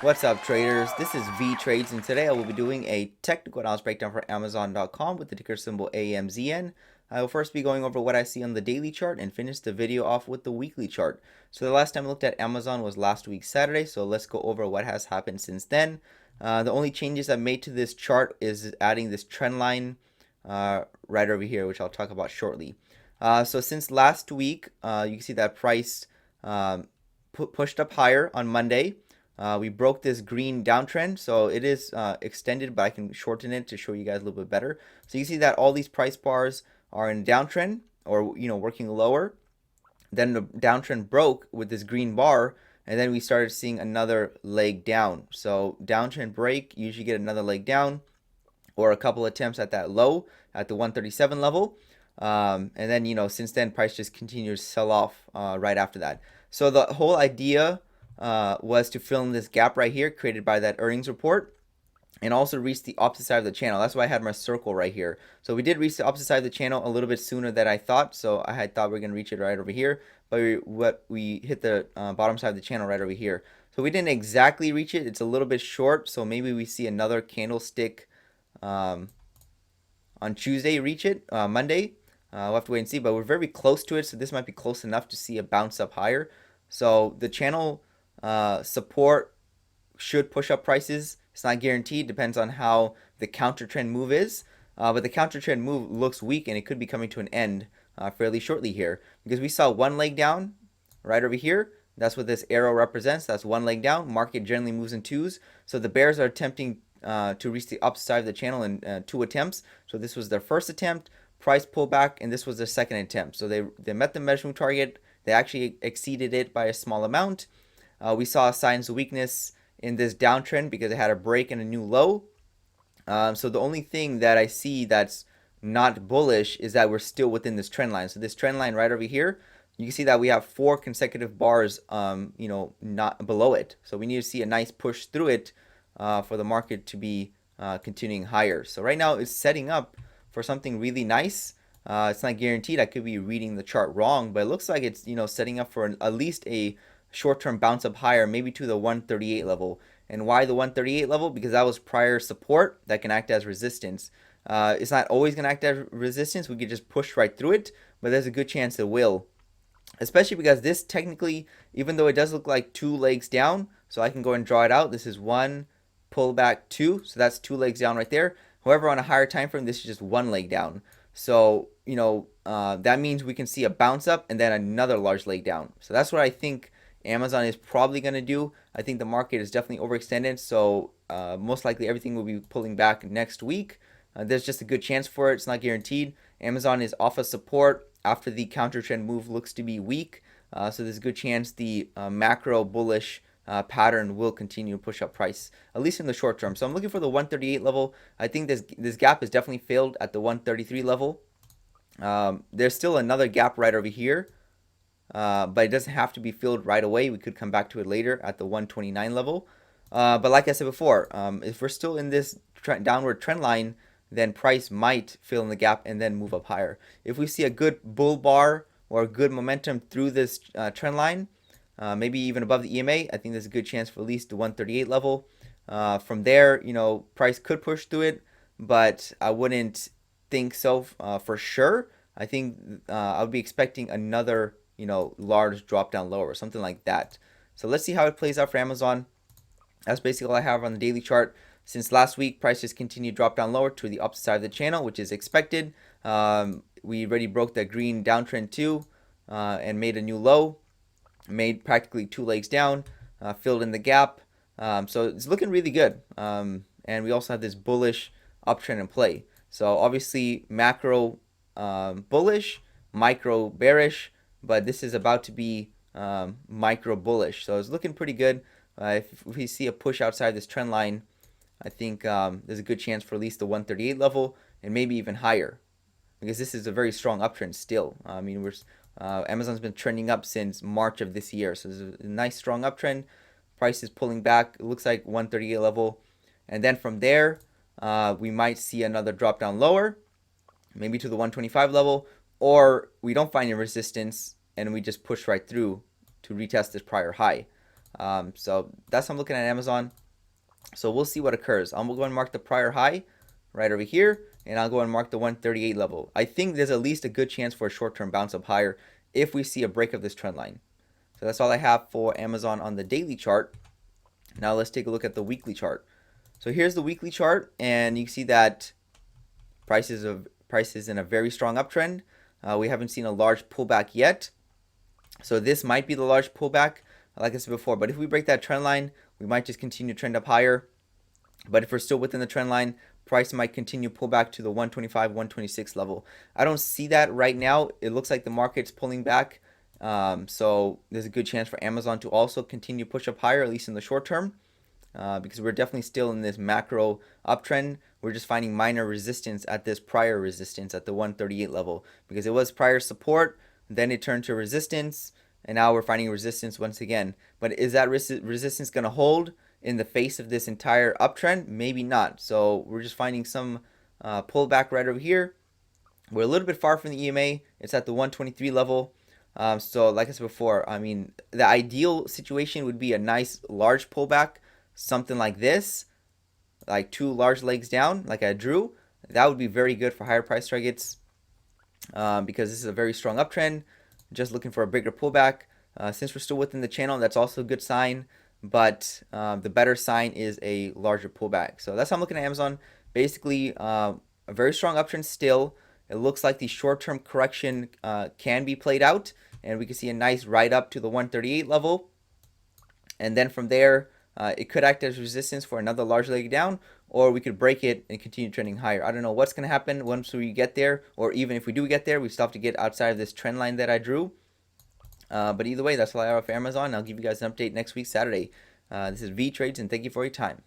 What's up, traders? This is Vee Trades, and today I will be doing a technical analysis breakdown for Amazon.com with the ticker symbol AMZN. I will first be going over what I see on the daily chart and finish the video off with the weekly chart. So the last time I looked at Amazon was last week Saturday, so let's go over what has happened since then. The only changes I've made to this chart is adding this trend line right over here, which I'll talk about shortly. So since last week, you can see that price pushed up higher on Monday. We broke this green downtrend, so it is extended, but I can shorten it to show you guys a little bit better. So you see that all these price bars are in downtrend, or working lower. Then the downtrend broke with this green bar, and then we started seeing another leg down. So downtrend break, you usually get another leg down, or a couple attempts at that low at the 137 level. And then since then, price just continues to sell off right after that. So the whole idea was to fill in this gap right here created by that earnings report and also reach the opposite side of the channel. That's why I had my circle right here. So we did reach the opposite side of the channel a little bit sooner than I thought. So I had thought we were going to reach it right over here, but we hit the bottom side of the channel right over here. So we didn't exactly reach it. It's a little bit short. So maybe we see another candlestick on Tuesday reach it, Monday. We'll have to wait and see, but we're very close to it. So this might be close enough to see a bounce up higher. So the channel support should push up prices. It's not guaranteed, depends on how the counter trend move is, but the counter trend move looks weak and it could be coming to an end fairly shortly here, because we saw one leg down right over here. That's what this arrow represents. That's one leg down. Market generally moves in twos, so the bears are attempting to reach the upside side of the channel in two attempts. So this was their first attempt, price pullback, and this was their second attempt. So they met the measuring target. They actually exceeded it by a small amount. We saw signs of weakness in this downtrend because it had a break and a new low. So the only thing that I see that's not bullish is that we're still within this trend line. So this trend line right over here, you can see that we have 4 consecutive bars, not below it. So we need to see a nice push through it for the market to be continuing higher. So right now it's setting up for something really nice. It's not guaranteed. I could be reading the chart wrong, but it looks like it's setting up for at least a short-term bounce up higher, maybe to the 138 level. And why the 138 level? Because that was prior support that can act as resistance. It's not always going to act as resistance. We could just push right through it, but there's a good chance it will. Especially because this technically, even though it does look like 2 legs down, so I can go and draw it out. This is 1, pull back 2, so that's 2 legs down right there. However, on a higher time frame, this is just 1 leg down. So, that means we can see a bounce up and then another large leg down. So that's what I think Amazon is probably going to do. I think the market is definitely overextended, so most likely everything will be pulling back next week. There's just a good chance for it. It's not guaranteed. Amazon is off of support after the counter trend move looks to be weak, so there's a good chance the macro bullish pattern will continue to push up price, at least in the short term. So I'm looking for the 138 level. I think this gap has definitely failed at the 133 level. There's still another gap right over here. But it doesn't have to be filled right away. We could come back to it later at the 129 level. But like I said before, if we're still in this downward trend line, then price might fill in the gap and then move up higher. If we see a good bull bar or a good momentum through this trend line, maybe even above the EMA, I think there's a good chance for at least the 138 level. From there, price could push through it, but I wouldn't think so for sure. I think I would be expecting another large drop down lower or something like that. So let's see how it plays out for Amazon. That's basically all I have on the daily chart. Since last week, prices continue to drop down lower to the opposite side of the channel, which is expected. We already broke that green downtrend too and made a new low, made practically 2 legs down, filled in the gap. So it's looking really good. And we also have this bullish uptrend in play. So obviously macro bullish, micro bearish, but this is about to be micro bullish, so it's looking pretty good. If we see a push outside this trend line, I think there's a good chance for at least the 138 level and maybe even higher, because this is a very strong uptrend still. I mean, Amazon's been trending up since March of this year, so there's a nice strong uptrend. Price is pulling back. It looks like 138 level, and then from there we might see another drop down lower, maybe to the 125 level, or we don't find any resistance and we just push right through to retest this prior high. So that's how I'm looking at Amazon. So we'll see what occurs. I'm going to mark the prior high right over here, and I'll go and mark the 138 level. I think there's at least a good chance for a short-term bounce up higher if we see a break of this trend line. So that's all I have for Amazon on the daily chart. Now let's take a look at the weekly chart. So here's the weekly chart, and you can see that prices in a very strong uptrend. We haven't seen a large pullback yet. So this might be the large pullback, like I said before. But if we break that trend line, we might just continue to trend up higher. But if we're still within the trend line, price might continue pull back to the 125, 126 level. I don't see that right now. It looks like the market's pulling back. So there's a good chance for Amazon to also continue push up higher, at least in the short term. Because we're definitely still in this macro uptrend. We're just finding minor resistance at this prior resistance at the 138 level, because it was prior support, then it turned to resistance, and now we're finding resistance once again. But is that resistance going to hold in the face of this entire uptrend? Maybe not. So we're just finding some pullback right over here. We're a little bit far from the EMA. It's at the 123 level. So like I said before, I mean, the ideal situation would be a nice large pullback, something like this, like 2 large legs down, like I drew. That would be very good for higher price targets, because this is a very strong uptrend. Just looking for a bigger pullback. Since we're still within the channel, that's also a good sign. But the better sign is a larger pullback. So that's how I'm looking at Amazon. Basically, a very strong uptrend still. It looks like the short-term correction can be played out, and we can see a nice ride up to the 138 level. And then from there, it could act as resistance for another large leg down, or we could break it and continue trending higher. I don't know what's going to happen once we get there, or even if we do get there, we still have to get outside of this trend line that I drew. But either way, that's all I have for Amazon. I'll give you guys an update next week, Saturday. This is Vee Trades, and thank you for your time.